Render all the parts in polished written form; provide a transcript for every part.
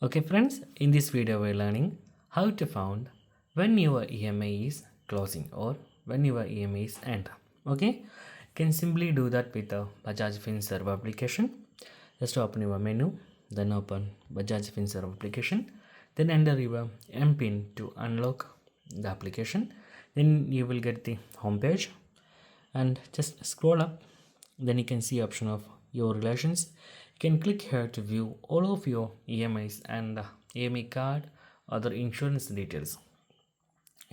Okay friends, in this video we're learning how to find when your EMI is closing or when your EMI is end. Okay, you can simply do that with the Bajaj finserv application. Just open your menu, then open Bajaj finserv application, then enter your MPIN to unlock the application. Then you will get the home page and just scroll up. Then you can see option of your relations. You can click here to view all of your EMIs and EMI card, other insurance details.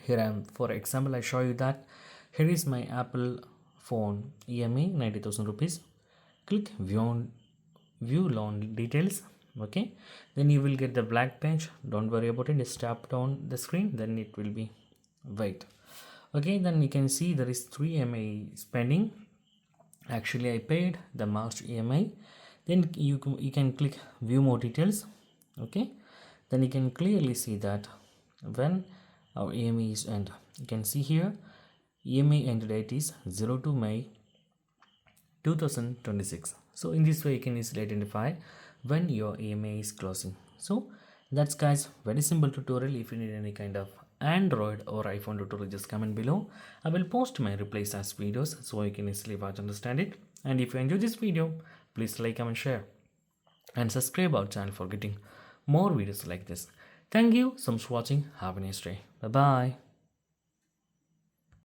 Here I am, for example, I show you that here is my Apple phone EMI 90,000 rupees. Click view loan details. Okay, then you will get the black page. Don't worry about it, just tap down the screen, then it will be white. Okay, then you can see there is 3 EMI spending. Actually I paid the March EMI. Then you can click view more details. Okay, then you can clearly see that when our EMI is end. You can see here EMI end date is 02 May 2026. So in this way you can easily identify when your EMI is closing. So that's guys, very simple tutorial. If you need any kind of Android or iPhone tutorial, just comment below. I will post my replies as videos so you can easily watch and understand it. And if you enjoyed this video, please like, comment, share and subscribe our channel for getting more videos like this. Thank you so much for watching. Have a nice day. Bye bye.